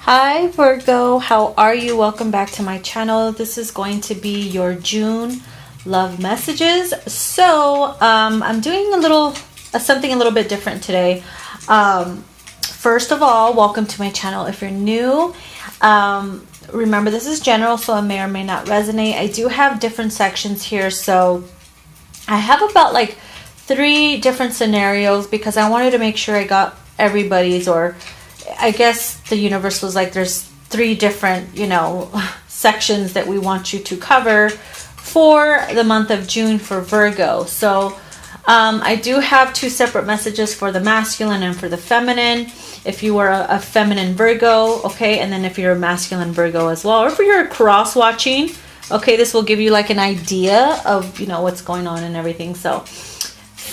Hi Virgo, how are you? Welcome back to my channel. This is going to be your June love messages. So I'm doing something a little bit different today. First of all, welcome to my channel. If you're new, remember this is general, so it may or may not resonate. I do have different sections here, so I have about like 3 different scenarios because I wanted to make sure I got everybody's, or I guess the universe was like, there's 3 different, sections that we want you to cover for the month of June for Virgo. So I do have 2 separate messages for the masculine and for the feminine. If you are a feminine Virgo, okay, and then if you're a masculine Virgo as well, or if you're cross watching, okay, this will give you like an idea of, what's going on and everything. So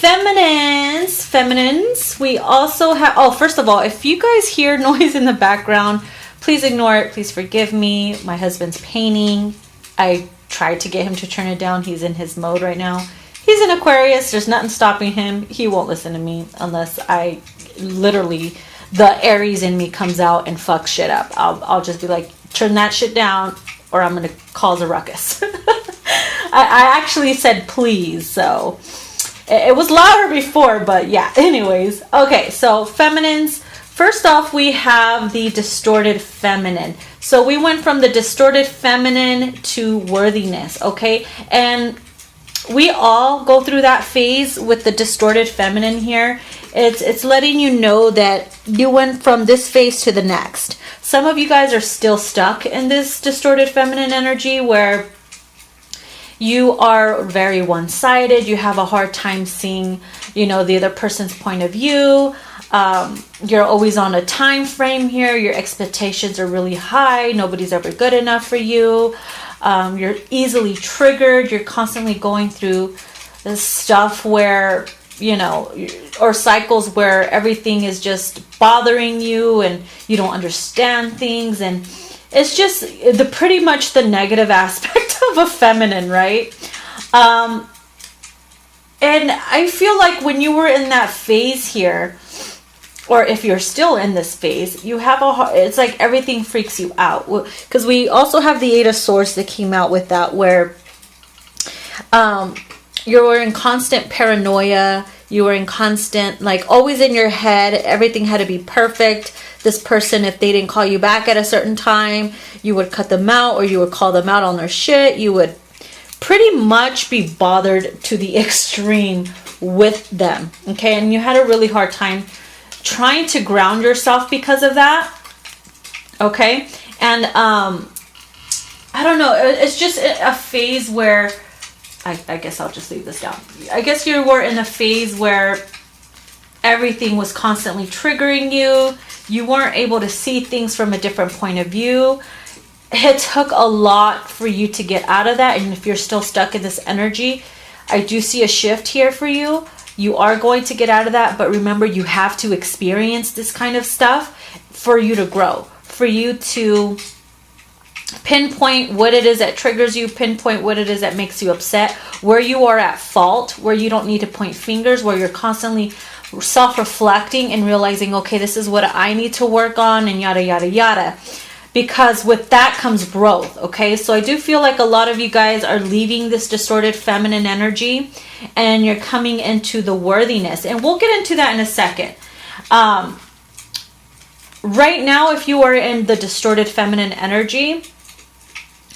feminines, we also have, first of all, if you guys hear noise in the background, please ignore it. Please forgive me. My husband's painting. I tried to get him to turn it down. He's in his mode right now. He's an Aquarius. There's nothing stopping him. He won't listen to me unless I literally, the Aries in me comes out and fucks shit up. I'll just be like, turn that shit down or I'm going to cause a ruckus. I actually said please, so it was louder before, but yeah, anyways. Okay, so feminines. First off, we have the distorted feminine. So we went from the distorted feminine to worthiness, okay? And we all go through that phase with the distorted feminine here. It's letting you know that you went from this phase to the next. Some of you guys are still stuck in this distorted feminine energy where you are very one-sided. You have a hard time seeing, the other person's point of view. You're always on a time frame here. Your expectations are really high. Nobody's ever good enough for you. You're easily triggered. You're constantly going through this stuff where, or cycles where everything is just bothering you and you don't understand things. And it's just pretty much the negative aspect of a feminine, right? And I feel like when you were in that phase here, or if you're still in this phase, you have it's like everything freaks you out. Because we also have the 8 of Swords that came out with that, where you were in constant paranoia. You were in constant, like, always in your head. Everything had to be perfect. This person, if they didn't call you back at a certain time, you would cut them out, or you would call them out on their shit. You would pretty much be bothered to the extreme with them, okay? And you had a really hard time trying to ground yourself because of that, okay? And I don't know, it's just a phase where I guess I'll just leave this down. I guess you were in a phase where everything was constantly triggering you. You weren't able to see things from a different point of view. It took a lot for you to get out of that. And if you're still stuck in this energy, I do see a shift here for you. You are going to get out of that. But remember, you have to experience this kind of stuff for you to grow, for you to pinpoint what it is that triggers you, pinpoint what it is that makes you upset, where you are at fault, where you don't need to point fingers, where you're constantly self-reflecting and realizing, okay, this is what I need to work on, and yada yada yada. Because with that comes growth, okay? So I do feel like a lot of you guys are leaving this distorted feminine energy and you're coming into the worthiness, and we'll get into that in a second. Right now, if you are in the distorted feminine energy,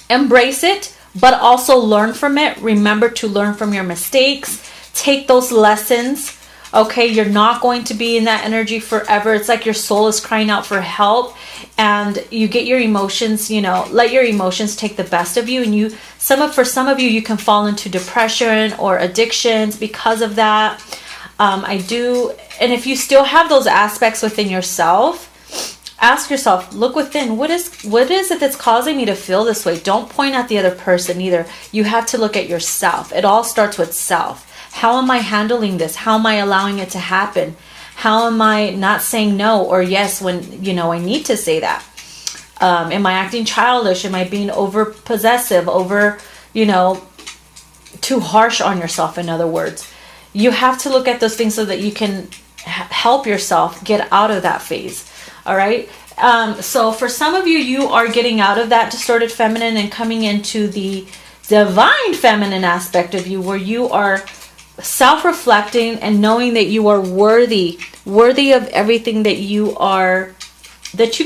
embrace it, but also learn from it. Remember to learn from your mistakes. Take those lessons. Okay, you're not going to be in that energy forever. It's like your soul is crying out for help, and you get your emotions, let your emotions take the best of you. And for some of you, you can fall into depression or addictions because of that. And if you still have those aspects within yourself, ask yourself, look within. What is it that's causing me to feel this way? Don't point at the other person either. You have to look at yourself. It all starts with self. How am I handling this? How am I allowing it to happen? How am I not saying no or yes when, I need to say that? Am I acting childish? Am I being over possessive, too harsh on yourself, in other words? You have to look at those things so that you can help yourself get out of that phase. All right. So for some of you, you are getting out of that distorted feminine and coming into the divine feminine aspect of you, where you are self-reflecting and knowing that you are worthy of everything that you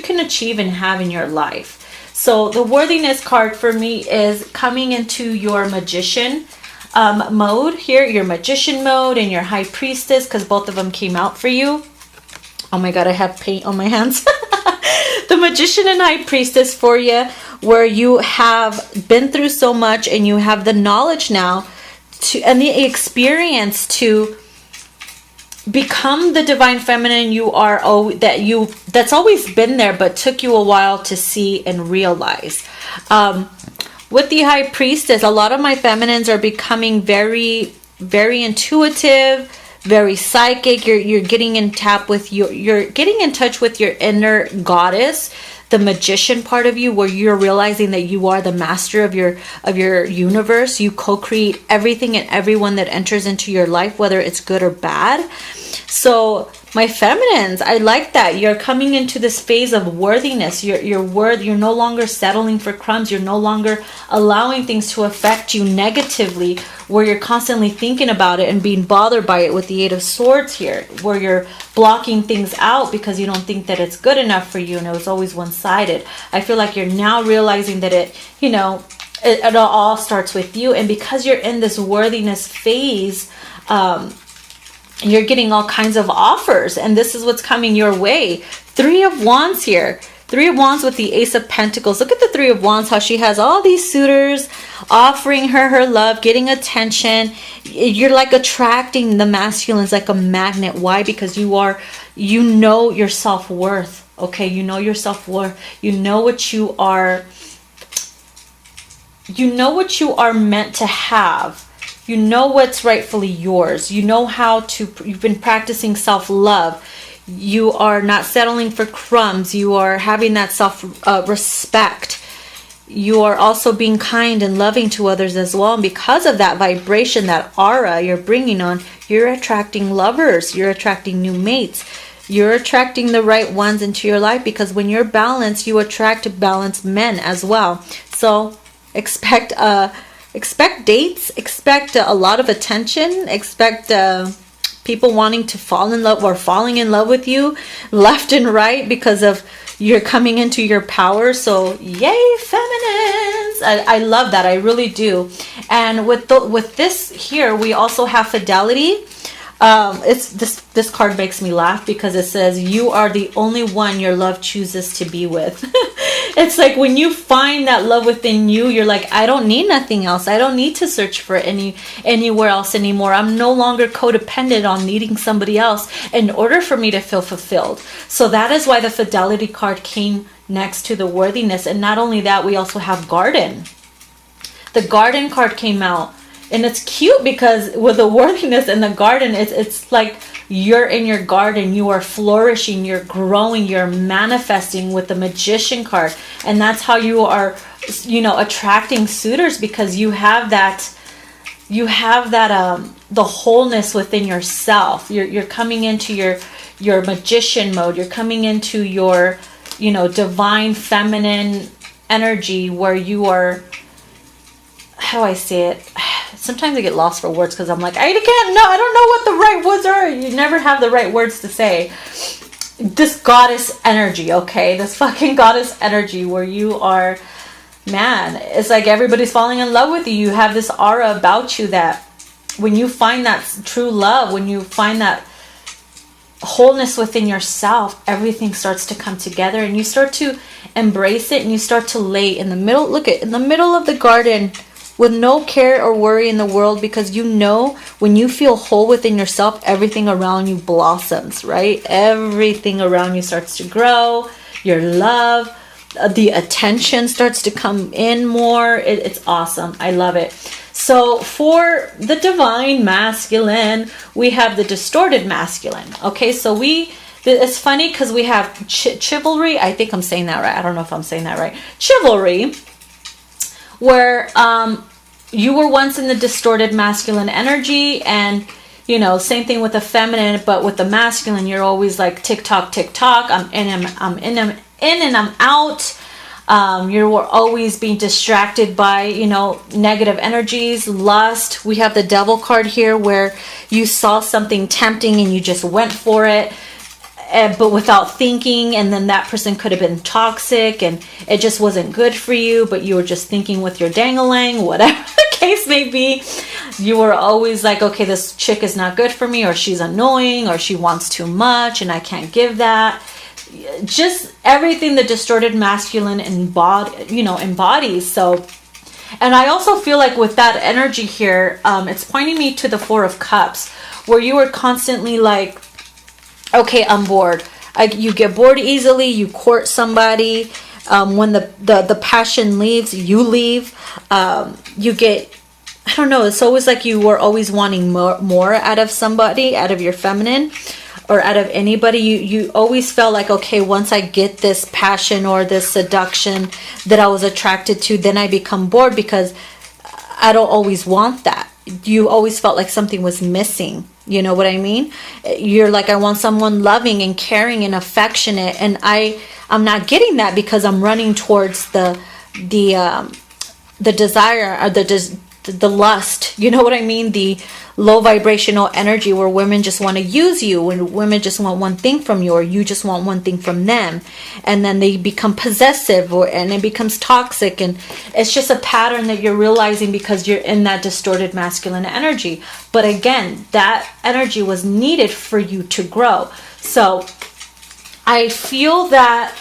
can achieve and have in your life. So the worthiness card for me is coming into your magician mode here, your magician mode and your high priestess, because both of them came out for you. Oh my God, I have paint on my hands. The magician and high priestess for you, where you have been through so much and you have the knowledge now and the experience to become the divine feminine you are, that's always been there but took you a while to see and realize. With the high priestess, a lot of my feminines are becoming very, very intuitive, very psychic. You're getting in touch with your inner goddess, the magician part of you, where you're realizing that you are the master of your universe. You co-create everything and everyone that enters into your life, whether it's good or bad. So my feminines, I like that you're coming into this phase of worthiness. You're no longer settling for crumbs. You're no longer allowing things to affect you negatively, where you're constantly thinking about it and being bothered by it with the Eight of Swords here, where you're blocking things out because you don't think that it's good enough for you and it was always one-sided. I feel like you're now realizing that it all starts with you, and because you're in this worthiness phase, you're getting all kinds of offers, and this is what's coming your way. Three of Wands here. Three of Wands with the Ace of Pentacles. Look at the Three of Wands, how she has all these suitors offering her love, getting attention. You're like attracting the masculines like a magnet. Why? Because you know your self-worth. Okay, you know your self-worth. You know what you are. You know what you are meant to have. You know what's rightfully yours. You know you've been practicing self-love. You are not settling for crumbs. You are having that self-respect. You are also being kind and loving to others as well. And because of that vibration, that aura you're bringing on, you're attracting lovers. You're attracting new mates. You're attracting the right ones into your life, because when you're balanced, you attract balanced men as well. So expect dates, expect a lot of attention, expect people wanting to fall in love or falling in love with you left and right, because of you're coming into your power. So yay, feminines. I love that. I really do. And with this here, we also have fidelity. This card makes me laugh because it says you are the only one your love chooses to be with. It's like when you find that love within you, you're like, I don't need nothing else. I don't need to search for anywhere else anymore. I'm no longer codependent on needing somebody else in order for me to feel fulfilled. So that is why the fidelity card came next to the worthiness. And not only that, we also have garden. The garden card came out. And it's cute because with the worthiness and the garden, it's like you're in your garden, you are flourishing, you're growing, you're manifesting with the magician card. And that's how you are, attracting suitors, because you have that the wholeness within yourself. You're coming into your magician mode. You're coming into your, divine feminine energy, where you are, how do I say it? Sometimes I get lost for words because I'm like, I don't know what the right words are. You never have the right words to say. This goddess energy, okay? This fucking goddess energy where you are, man, it's like everybody's falling in love with you. You have this aura about you that when you find that true love, when you find that wholeness within yourself, everything starts to come together and you start to embrace it, and you start to lay in the middle. Look at in the middle of the garden, with no care or worry in the world, because when you feel whole within yourself, everything around you blossoms, right? Everything around you starts to grow. Your love, the attention starts to come in more. It's awesome. I love it. So for the divine masculine, we have the distorted masculine. Okay, so it's funny because we have chivalry. I think I'm saying that right. I don't know if I'm saying that right. Chivalry, where you were once in the distorted masculine energy, and You know, same thing with the feminine, but with the masculine, you're always like tick tock, I'm in and I'm out. You're always being distracted by, you know, negative energies, lust. We have the devil card here where you saw something tempting and you just went for it, but without thinking, and then that person could have been toxic and it just wasn't good for you, but you were just thinking with your dang-a-lang, whatever the case may be. You were always like, okay, this chick is not good for me, or she's annoying, or she wants too much and I can't give that. Just everything the distorted masculine embodies. So, and I also feel like with that energy here, it's pointing me to the Four of Cups, where you were constantly like, okay, I'm bored. You get bored easily. You court somebody. When the passion leaves, you leave. You get, I don't know. It's always like you were always wanting more out of somebody, out of your feminine, or out of anybody. You always felt like, okay, once I get this passion or this seduction that I was attracted to, then I become bored because I don't always want that. You always felt like something was missing. You know what I mean? You're like, I want someone loving and caring and affectionate, and I'm not getting that because I'm running towards the desire, or the lust. You know what I mean? The low vibrational energy where women just want to use you, when women just want one thing from you, or you just want one thing from them, and then they become possessive, and it becomes toxic, and it's just a pattern that you're realizing because you're in that distorted masculine energy. But again, that energy was needed for you to grow. So I feel that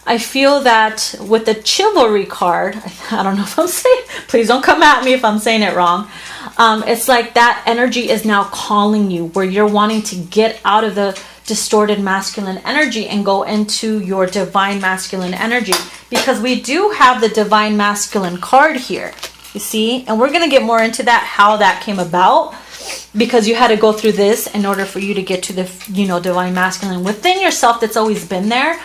I feel that with the chivalry card, I don't know if I'm saying, please don't come at me if I'm saying it wrong. It's like that energy is now calling you, where you're wanting to get out of the distorted masculine energy and go into your divine masculine energy, because we do have the divine masculine card here, you see, and we're going to get more into that, how that came about, because you had to go through this in order for you to get to the, you know, divine masculine within yourself. That's always been there,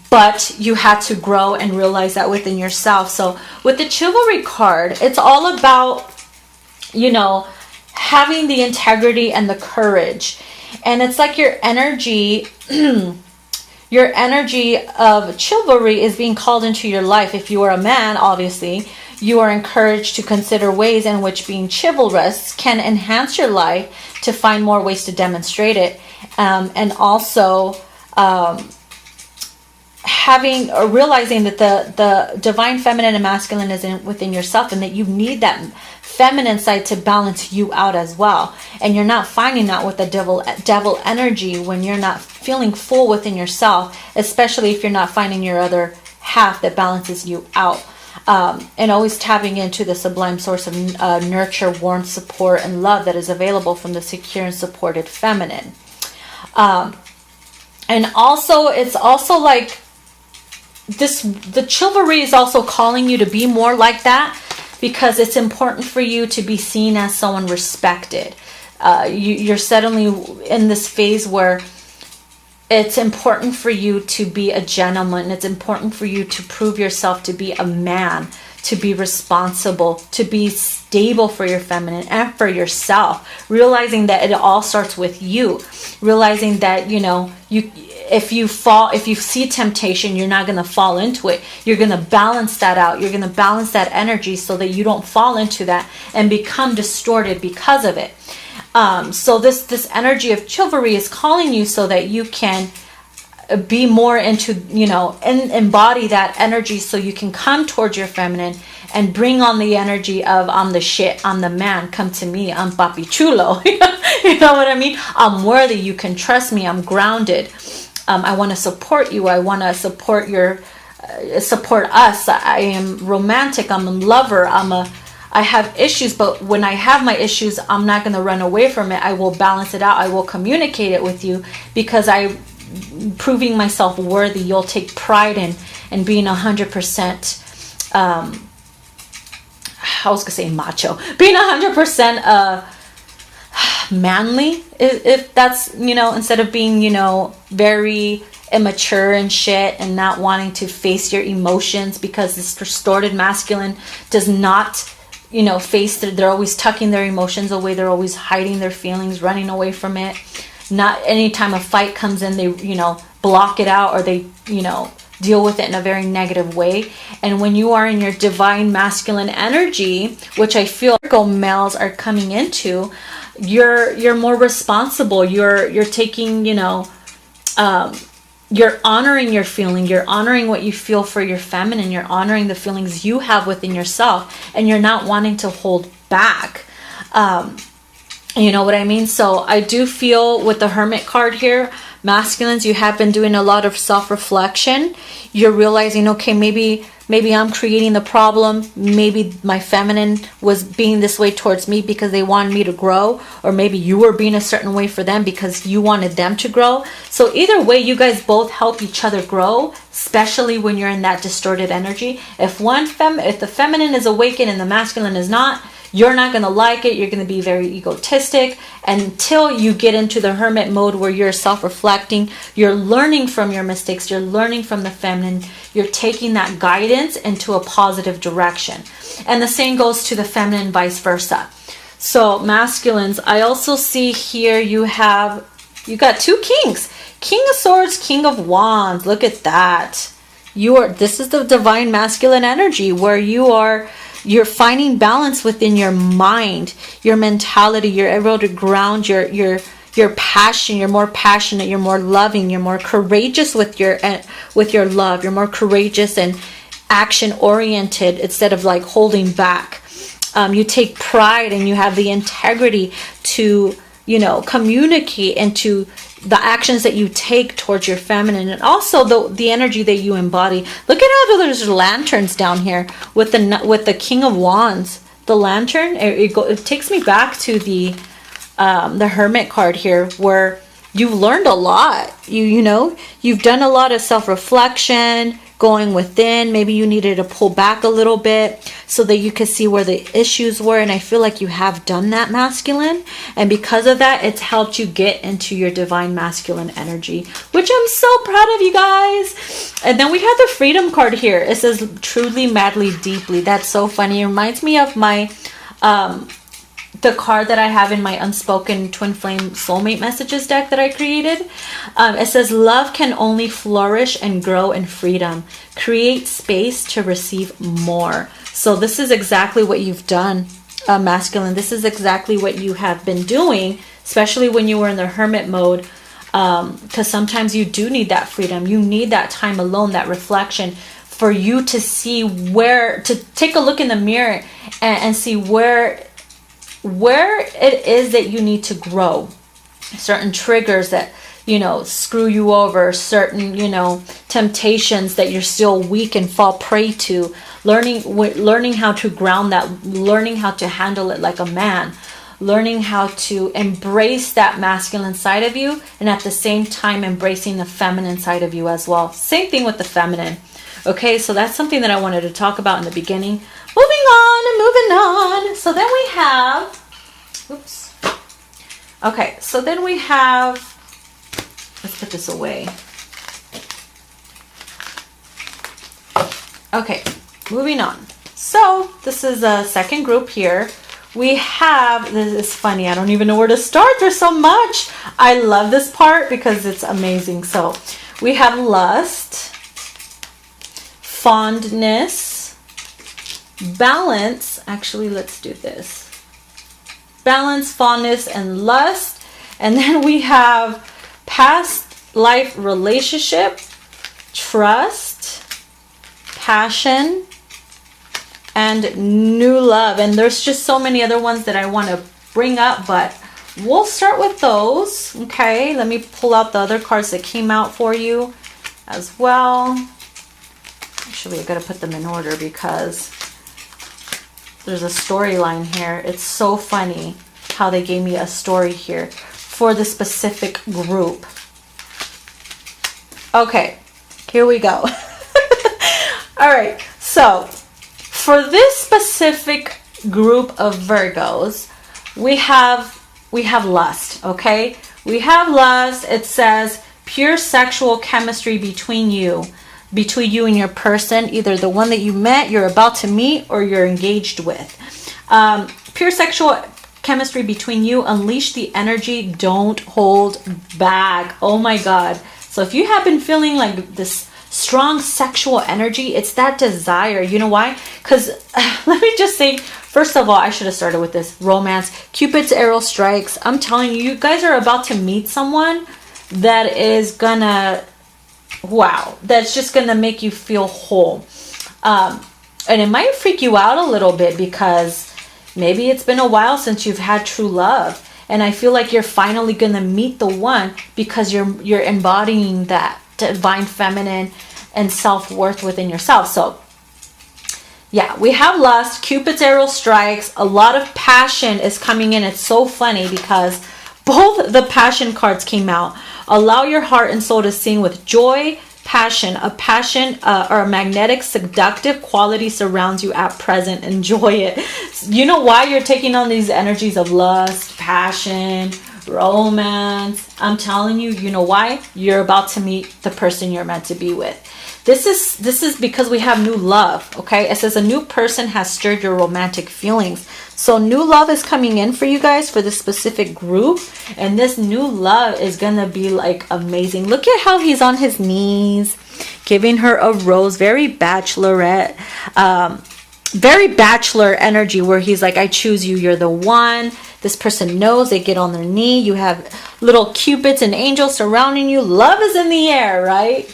but you had to grow and realize that within yourself. So with the chivalry card, it's all about, you know, having the integrity and the courage. And it's like your energy your energy of chivalry is being called into your life. If you are a man, obviously, you are encouraged to consider ways in which being chivalrous can enhance your life, to find more ways to demonstrate it, and also having or realizing that the divine feminine and masculine is within yourself, and that you need that feminine side to balance you out as well. And you're not finding that with the devil energy when you're not feeling full within yourself, especially if you're not finding your other half that balances you out. And always tapping into the sublime source of nurture, warmth, support, and love that is available from the secure and supported feminine. And also, it's also like the chivalry is also calling you to be more like that, because it's important for you to be seen as someone respected. You're suddenly in this phase where it's important for you to be a gentleman. It's important for you to prove yourself to be a man, to be responsible, to be stable for your feminine and for yourself. Realizing that it all starts with you. Realizing that, you know, if you see temptation, you're not going to fall into it. You're going to balance that out. You're going to balance that energy so that you don't fall into that and become distorted because of it. So this energy of chivalry is calling you so that you can be more into, you know, and embody that energy, so you can come towards your feminine and bring on the energy of, I'm the shit, I'm the man, come to me, I'm papi chulo. You know what I mean? I'm worthy, you can trust me, I'm grounded. I want to support you. I want to support support us. I am romantic. I'm a lover. I have issues, but when I have my issues, I'm not going to run away from it. I will balance it out. I will communicate it with you, because proving myself worthy. You'll take pride in being 100%. I was gonna say macho. Being 100%. Manly, if that's, you know, instead of being, you know, very immature and shit and not wanting to face your emotions, because this distorted masculine does not you know, they're always tucking their emotions away. They're always hiding their feelings, running away from it. Not anytime a fight comes in, they, you know, block it out, or they, you know, deal with it in a very negative way. And when you are in your divine masculine energy, which I feel Virgo males are coming into, you're more responsible. You're taking, you know, you're honoring your feeling. You're honoring what you feel for your feminine. You're honoring the feelings you have within yourself, and you're not wanting to hold back. You know what I mean? So I do feel with the Hermit card here, masculines, you have been doing a lot of self-reflection. You're realizing, okay, maybe I'm creating the problem. Maybe my feminine was being this way towards me because they wanted me to grow, or maybe you were being a certain way for them because you wanted them to grow. So either way, you guys both help each other grow, especially when you're in that distorted energy. If the feminine is awakened and the masculine is not, you're not going to like it. You're going to be very egotistic until you get into the hermit mode where you're self-reflecting. You're learning from your mistakes. You're learning from the feminine. You're taking that guidance into a positive direction. And the same goes to the feminine, vice versa. So masculines, I also see here you got two kings. King of Swords, King of Wands. Look at that. This is the divine masculine energy where you're finding balance within your mind, your mentality. You're able to ground your passion. You're more passionate. You're more loving. You're more courageous with your love. You're more courageous and action oriented instead of like holding back. You take pride and you have the integrity to, you know, communicate and to the actions that you take towards your feminine, and also the energy that you embody. Look at how there's lanterns down here with the King of Wands. The lantern, it takes me back to the Hermit card here, where you've learned a lot. You know, you've done a lot of self-reflection, going within. Maybe you needed to pull back a little bit so that you could see where the issues were, and I feel like you have done that, masculine, and because of that, it's helped you get into your divine masculine energy, which I'm so proud of you guys. And then we have the Freedom card here. It says truly, madly, deeply. That's so funny. It reminds me of my the card that I have in my Unspoken Twin Flame Soulmate Messages deck that I created. It says, love can only flourish and grow in freedom. Create space to receive more. So this is exactly what you've done, masculine. This is exactly what you have been doing, especially when you were in the hermit mode, because sometimes you do need that freedom. You need that time alone, that reflection, for you to see to take a look in the mirror and see where it is that you need to grow. Certain triggers that, you know, screw you over, certain, you know, temptations that you're still weak and fall prey to. Learning how to ground that, learning how to handle it like a man, learning how to embrace that masculine side of you, and at the same time embracing the feminine side of you as well. Same thing with the feminine. Okay, so that's something that I wanted to talk about in the beginning. Moving on. So then we have, oops. Okay, so then we have, let's put this away. Okay, moving on. So this is a second group here. We have, this is funny, I don't even know where to start. There's so much. I love this part because it's amazing. So we have lust, fondness, balance. Actually, let's do this. Balance, fondness, and lust. And then we have past life relationship, trust, passion, and new love. And there's just so many other ones that I want to bring up, but we'll start with those. Okay, let me pull out the other cards that came out for you as well. Actually, I gotta put them in order because there's a storyline here. It's so funny how they gave me a story here for the specific group. Okay, here we go. All right, so for this specific group of Virgos, we have lust, okay? We have lust. It says pure sexual chemistry between you and your person, either the one that you met, you're about to meet, or you're engaged with. Pure sexual chemistry between you. Unleash the energy. Don't hold back. Oh my God. So if you have been feeling like this strong sexual energy, it's that desire. You know why? Because let me just say, first of all, I should have started with this. Romance. Cupid's arrow strikes. I'm telling you, you guys are about to meet someone that is gonna, wow, that's just gonna make you feel whole. And it might freak you out a little bit because maybe it's been a while since you've had true love. And I feel like you're finally going to meet the one because you're embodying that divine feminine and self-worth within yourself. So yeah, we have lust, Cupid's arrow strikes, a lot of passion is coming in. It's so funny because both the passion cards came out. Allow your heart and soul to sing with joy, passion. A passion or a magnetic seductive quality surrounds you at present. Enjoy it. You know why you're taking on these energies of lust, passion, romance? I'm telling you, you know why? You're about to meet the person you're meant to be with. This is because we have new love, okay? It says a new person has stirred your romantic feelings. So new love is coming in for you guys for this specific group. And this new love is going to be like amazing. Look at how he's on his knees, giving her a rose. Very bachelorette, very bachelor energy where he's like, I choose you. You're the one. This person knows. They get on their knee. You have little cupids and angels surrounding you. Love is in the air, right?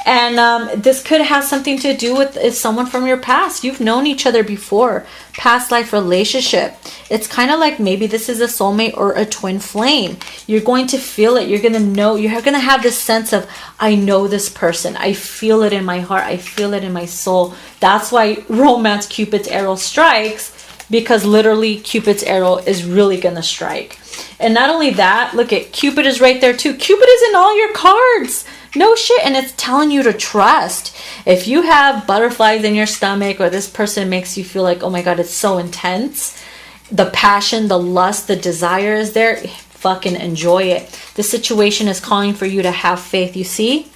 And this could have something to do with someone from your past. You've known each other before. Past life relationship. It's kind of like maybe this is a soulmate or a twin flame. You're going to feel it. You're going to know. You're going to have this sense of, I know this person. I feel it in my heart. I feel it in my soul. That's why romance Cupid's arrow strikes, because literally Cupid's arrow is really going to strike. And not only that, look at Cupid is right there too. Cupid is in all your cards. No shit. And it's telling you to trust. If you have butterflies in your stomach or this person makes you feel like, oh my God, it's so intense. The passion, the lust, the desire is there. Fucking enjoy it. The situation is calling for you to have faith. You see?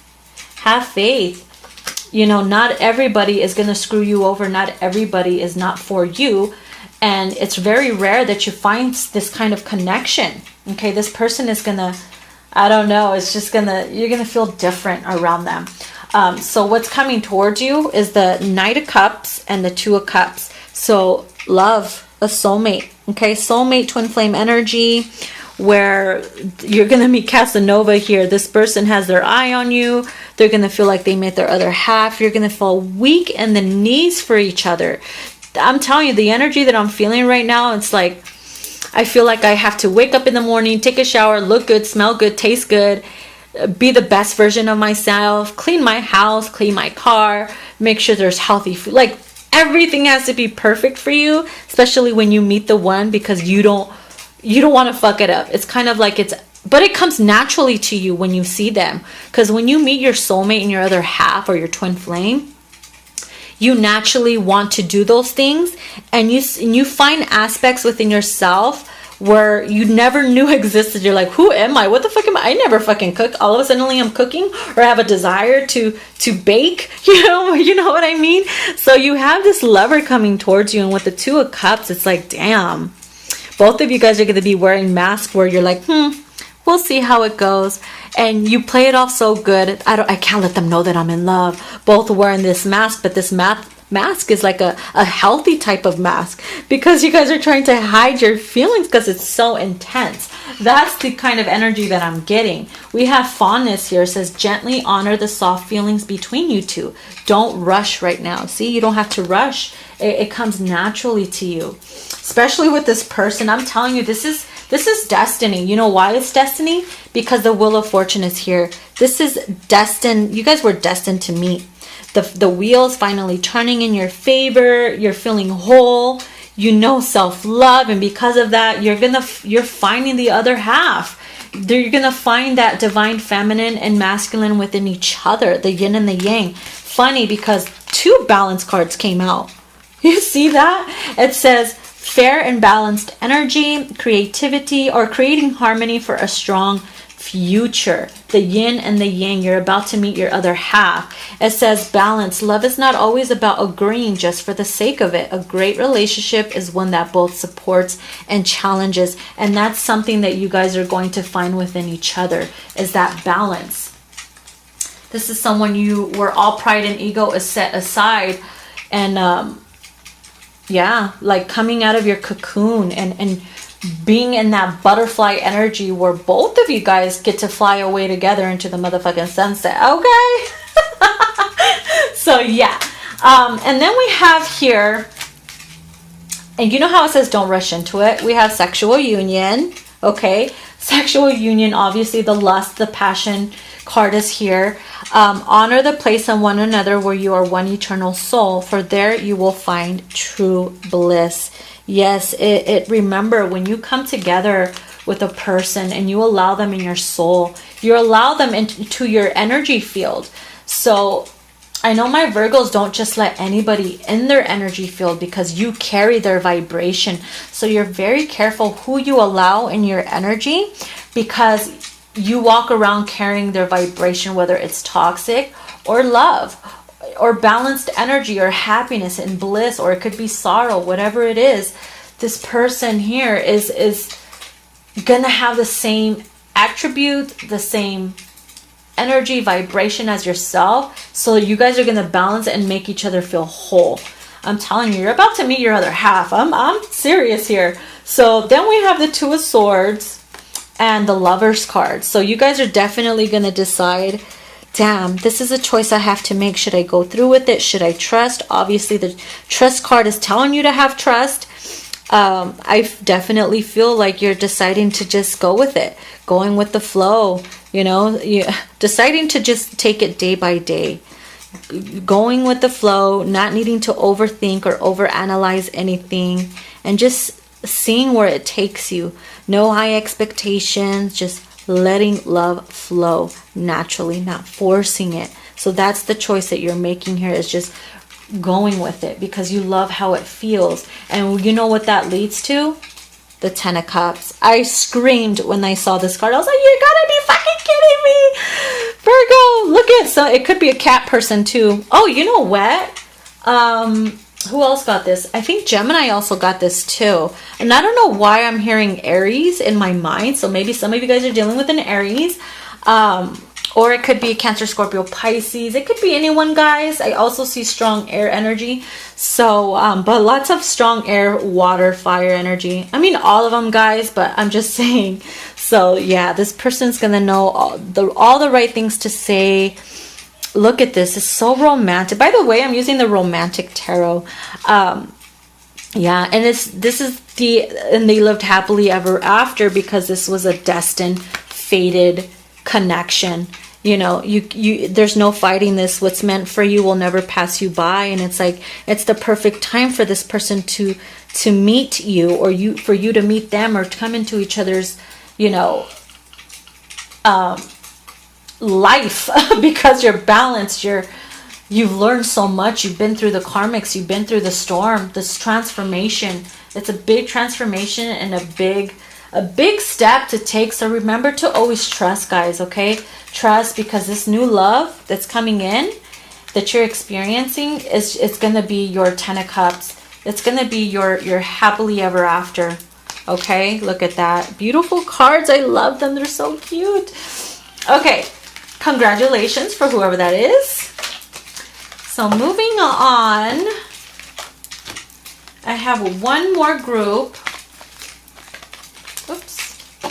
Have faith. You know, not everybody is going to screw you over. Not everybody is not for you. And it's very rare that you find this kind of connection. Okay, this person is going to, I don't know, it's just going to, you're going to feel different around them. So what's coming towards you is the Knight of Cups and the Two of Cups. So love, a soulmate. Okay, soulmate, twin flame energy, where you're going to meet Casanova here. This person has their eye on you. They're going to feel like they met their other half. You're going to feel weak in the knees for each other. I'm telling you, the energy that I'm feeling right now, it's like, I feel like I have to wake up in the morning, take a shower, look good, smell good, taste good, be the best version of myself, clean my house, clean my car, make sure there's healthy food. Like everything has to be perfect for you, especially when you meet the one, because you don't want to fuck it up. It's kind of like but it comes naturally to you when you see them. Because when you meet your soulmate and your other half or your twin flame, you naturally want to do those things, and you find aspects within yourself where you never knew existed. You're like, who am I? What the fuck am I? I never fucking cook. All of a sudden I'm cooking, or I have a desire to bake. You know what I mean? So you have this lover coming towards you, and with the Two of Cups, it's like, damn. Both of you guys are going to be wearing masks where you're like, we'll see how it goes. And you play it off so good. I can't let them know that I'm in love. Both wearing this mask, but this mask is like a healthy type of mask, because you guys are trying to hide your feelings because it's so intense. That's the kind of energy that I'm getting. We have fondness here. It says gently honor the soft feelings between you two. Don't rush right now. See, you don't have to rush. It comes naturally to you, especially with this person. I'm telling you, this is destiny. You know why it's destiny? Because the Wheel of Fortune is here. This is destined. You guys were destined to meet. The wheels finally turning in your favor. You're feeling whole. You know self-love, and because of that, you're finding the other half. You're gonna find that divine feminine and masculine within each other, the yin and the yang. Funny, because two balance cards came out. You see that? It says fair and balanced energy, creativity, or creating harmony for a strong future. The yin and the yang. You're about to meet your other half. It says balance. Love is not always about agreeing just for the sake of it. A great relationship is one that both supports and challenges. And that's something that you guys are going to find within each other, is that balance. This is someone where all pride and ego is set aside. And yeah, like coming out of your cocoon and being in that butterfly energy where both of you guys get to fly away together into the motherfucking sunset. Okay. So yeah. And then we have here, and you know how it says don't rush into it. We have sexual union. Okay. Sexual union, obviously the lust, the passion card is here. Honor the place in one another where you are one eternal soul, for there you will find true bliss. Yes, remember, when you come together with a person and you allow them in your soul, you allow them into your energy field. So I know my Virgos don't just let anybody in their energy field, because you carry their vibration. So you're very careful who you allow in your energy, because you walk around carrying their vibration, whether it's toxic or love or balanced energy or happiness and bliss, or it could be sorrow, whatever it is. This person here is gonna have the same attribute, the same energy vibration as yourself. So you guys are gonna balance and make each other feel whole. I'm telling you, you're about to meet your other half. I'm serious here. So then we have the Two of Swords and the Lovers card. So you guys are definitely gonna decide, damn, this is a choice I have to make. Should I go through with it? Should I trust? Obviously, the trust card is telling you to have trust. I definitely feel like you're deciding to just go with it, going with the flow, you know, deciding to just take it day by day, going with the flow, not needing to overthink or overanalyze anything, and just seeing where it takes you. No high expectations, just letting love flow naturally, not forcing it. So that's the choice that you're making here, is just going with it because you love how it feels. And you know what that leads to? The Ten of Cups. I screamed when I saw this card. I was like, you gotta be fucking kidding me, Virgo. Look at, so it could be a cat person too. Oh, you know what? Who else got this? I think Gemini also got this too. And I don't know why I'm hearing Aries in my mind. So maybe some of you guys are dealing with an Aries. Or it could be Cancer, Scorpio, Pisces. It could be anyone, guys. I also see strong air energy. So, but lots of strong air, water, fire energy. I mean, all of them, guys, but I'm just saying. So, yeah, this person's going to know all the right things to say. Look at this. It's so romantic. By the way, I'm using the Romantic Tarot. Yeah, and and they lived happily ever after, because this was a destined, fated connection. You know, there's no fighting this. What's meant for you will never pass you by. And it's like, it's the perfect time for this person to meet you, or for you to meet them, or to come into each other's, you know, life, because you're balanced. You've learned so much. You've been through the karmics. You've been through the storm, this transformation. It's a big transformation and a big step to take. So remember to always trust, guys, okay? Trust, because this new love that's coming in, that you're experiencing, it's going to be your Ten of Cups. It's going to be your happily ever after, okay? Look at that. Beautiful cards. I love them. They're so cute. Okay. Congratulations for whoever that is. So moving on, I have one more group. Oops.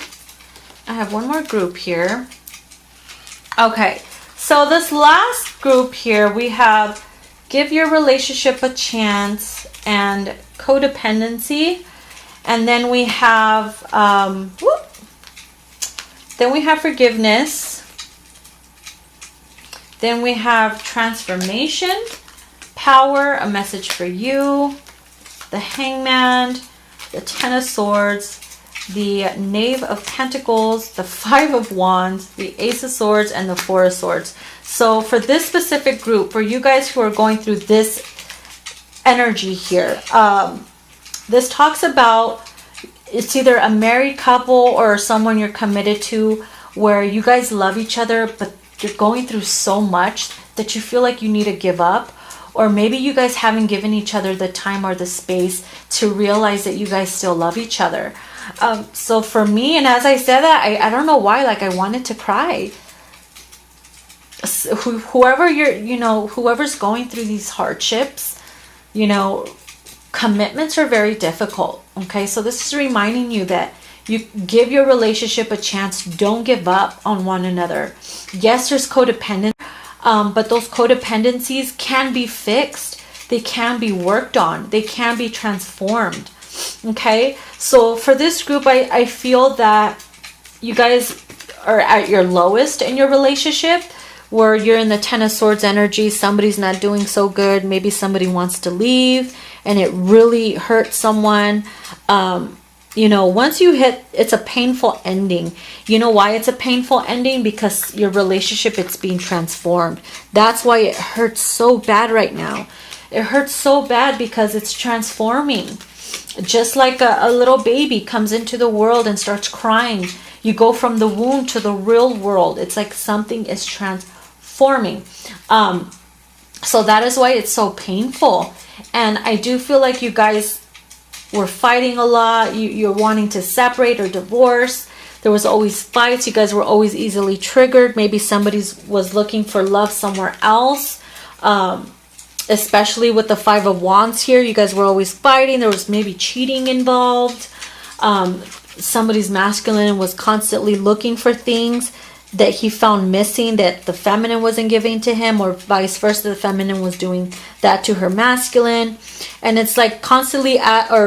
I have one more group here. Okay, so this last group here, we have give your relationship a chance and codependency. And then we have, forgiveness. Then we have transformation, power, a message for you, the Hangman, the Ten of Swords, the Knave of Pentacles, the Five of Wands, the Ace of Swords, and the Four of Swords. So for this specific group, for you guys who are going through this energy here, this talks about, it's either a married couple or someone you're committed to, where you guys love each other, but you're going through so much that you feel like you need to give up. Or maybe you guys haven't given each other the time or the space to realize that you guys still love each other. So for me, and as I said that, I don't know why, like I wanted to cry. Whoever whoever's going through these hardships, commitments are very difficult. Okay, so this is reminding you that you give your relationship a chance. Don't give up on one another. Yes, there's codependence, but those codependencies can be fixed. They can be worked on. They can be transformed. Okay, so for this group, I feel that you guys are at your lowest in your relationship, where you're in the Ten of Swords energy. Somebody's not doing so good. Maybe somebody wants to leave and it really hurts someone. Once you hit, it's a painful ending. You know why it's a painful ending? Because your relationship, it's being transformed. That's why it hurts so bad right now. It hurts so bad because it's transforming. Just like a little baby comes into the world and starts crying. You go from the womb to the real world. It's like something is transforming. So that is why it's so painful. And I do feel like you guys were fighting a lot. You're wanting to separate or divorce. There was always fights. You guys were always easily triggered. Maybe somebody was looking for love somewhere else. Especially with the Five of Wands here. You guys were always fighting. There was maybe cheating involved. Somebody's masculine was constantly looking for things that he found missing, that the feminine wasn't giving to him, or vice versa, the feminine was doing that to her masculine. And it's like constantly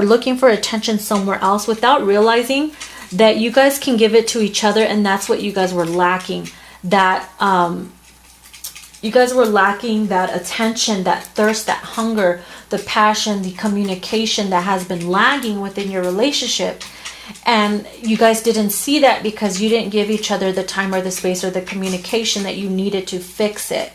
looking for attention somewhere else without realizing that you guys can give it to each other. And that's what you guys were lacking. That you guys were lacking that attention, that thirst, that hunger, the passion, the communication that has been lagging within your relationship. And you guys didn't see that because you didn't give each other the time or the space or the communication that you needed to fix it.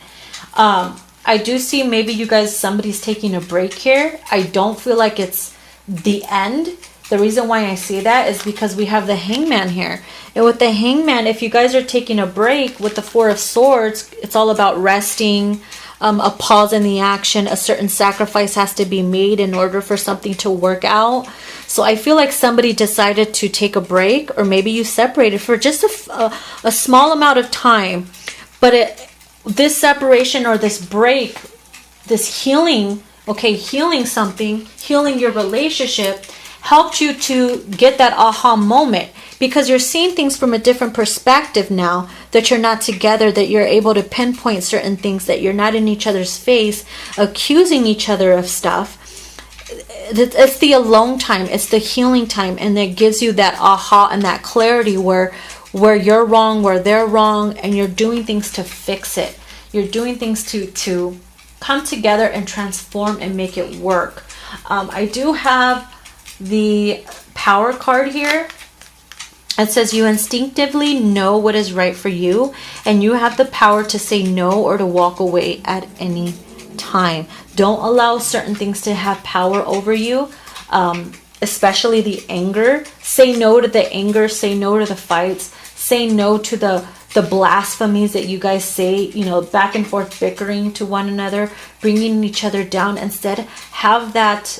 I do see maybe you guys, somebody's taking a break here. I don't feel like it's the end. The reason why I say that is because we have the Hangman here. And with the Hangman, if you guys are taking a break with the Four of Swords, it's all about resting, a pause in the action. A certain sacrifice has to be made in order for something to work out. So I feel like somebody decided to take a break, or maybe you separated for just a small amount of time. But this separation or this break, this healing, healing something, healing your relationship, helped you to get that aha moment, because you're seeing things from a different perspective now that you're not together, that you're able to pinpoint certain things, that you're not in each other's face accusing each other of stuff. It's the alone time, it's the healing time, and it gives you that aha and that clarity where you're wrong, where they're wrong, and you're doing things to fix it. You're doing things to come together and transform and make it work. I do have the Power card here. It says you instinctively know what is right for you, and you have the power to say no or to walk away at any time. Don't allow certain things to have power over you, especially the anger. Say no to the anger. Say no to the fights. Say no to the blasphemies that you guys say, back and forth bickering to one another, bringing each other down. Instead, have that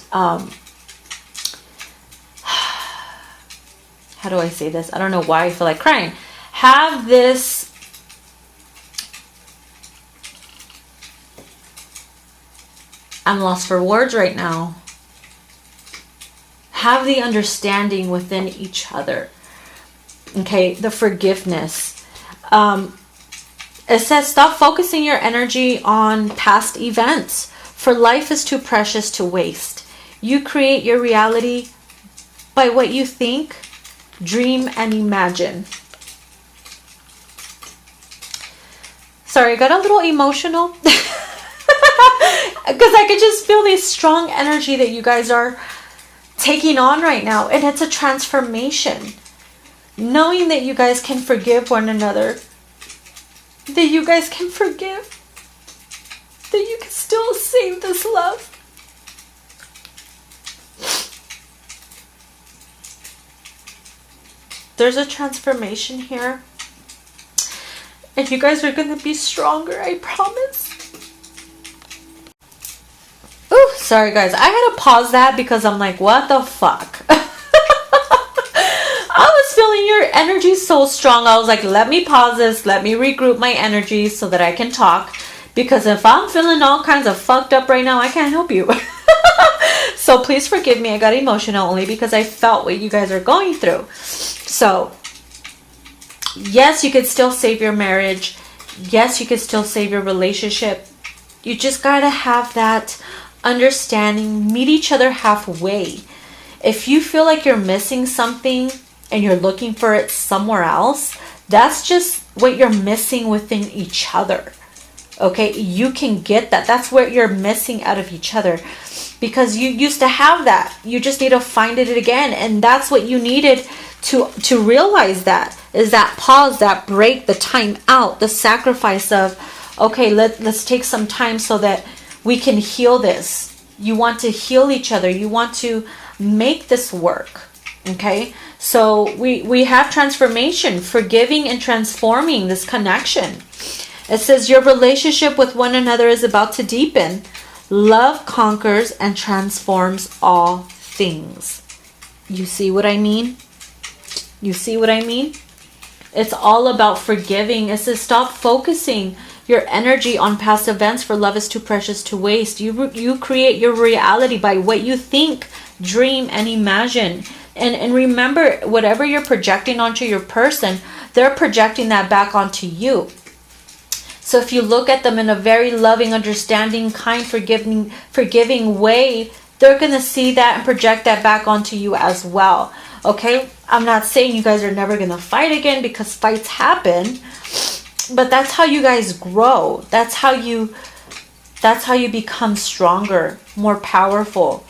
how do I say this? I don't know why I feel like crying. Have this I'm lost for words right now. Have the understanding within each other. Okay, the forgiveness. It says stop focusing your energy on past events, for life is too precious to waste. You create your reality by what you think, dream, and imagine. Sorry, I got a little emotional because I could just feel this strong energy that you guys are taking on right now, and it's a transformation. Knowing that you guys can forgive one another, that you guys can forgive, that you can still save this love. There's a transformation here. And you guys are going to be stronger, I promise. Ooh, sorry guys. I had to pause that because I'm like, what the fuck? I was feeling your energy so strong. I was like, let me pause this. Let me regroup my energy so that I can talk. Because if I'm feeling all kinds of fucked up right now, I can't help you. So please forgive me. I got emotional only because I felt what you guys are going through. So, yes, you could still save your marriage. Yes, you could still save your relationship. You just got to have that understanding. Meet each other halfway. If you feel like you're missing something and you're looking for it somewhere else, that's just what you're missing within each other. Okay, you can get that. That's what you're missing out of each other, because you used to have that. You just need to find it again, and that's what you needed to realize. That is that pause, that break, the time out, the sacrifice of, okay, let's take some time so that we can heal this. You want to heal each other. You want to make this work. Okay, so we have transformation, forgiving and transforming this connection. It says your relationship with one another is about to deepen. Love conquers and transforms all things. You see what I mean? You see what I mean? It's all about forgiving. It says stop focusing your energy on past events, for love is too precious to waste. You create your reality by what you think, dream, and imagine. And remember, whatever you're projecting onto your person, they're projecting that back onto you. So if you look at them in a very loving, understanding, kind, forgiving way, they're going to see that and project that back onto you as well. Okay? I'm not saying you guys are never going to fight again, because fights happen. But that's how you guys grow. That's how you become stronger, more powerful,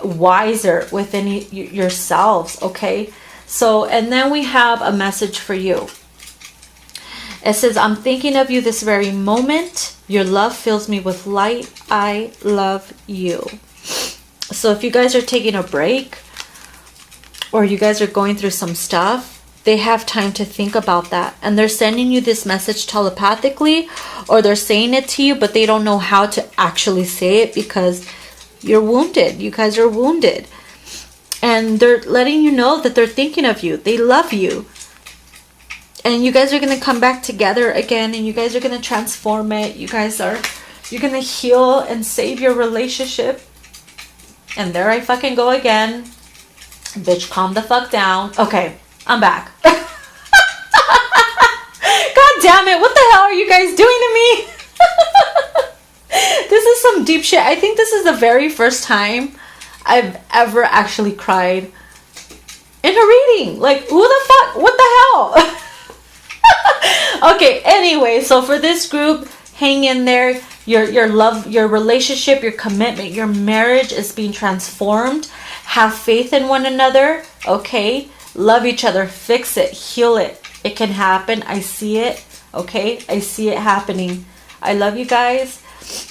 wiser within yourselves. Okay? So, and then we have a message for you. It says, I'm thinking of you this very moment. Your love fills me with light. I love you. So if you guys are taking a break, or you guys are going through some stuff, they have time to think about that. And they're sending you this message telepathically, or they're saying it to you, but they don't know how to actually say it because you're wounded. You guys are wounded. And they're letting you know that they're thinking of you. They love you. And you guys are going to come back together again, and you guys are going to transform it. You're going to heal and save your relationship. And there I fucking go again. Bitch, calm the fuck down. Okay, I'm back. God damn it. What the hell are you guys doing to me? This is some deep shit. I think this is the very first time I've ever actually cried in a reading. Like, who the fuck? What the hell? Okay, anyway, so for this group, hang in there. Your love, your relationship, your commitment, your marriage is being transformed. Have faith in one another, okay? Love each other, fix it, heal it. It can happen. I see it, okay? I see it happening. I love you guys.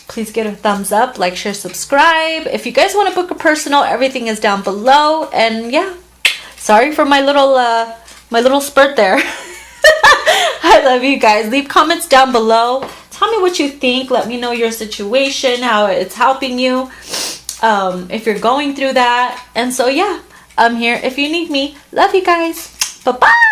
Please give a thumbs up, like, share, subscribe. If you guys want to book a personal, everything is down below. And yeah, sorry for my little spurt there. I love you guys. Leave comments down below. Tell me what you think. Let me know your situation, how it's helping you, if you're going through that. And so yeah, I'm here if you need me. Love you guys. Bye-bye.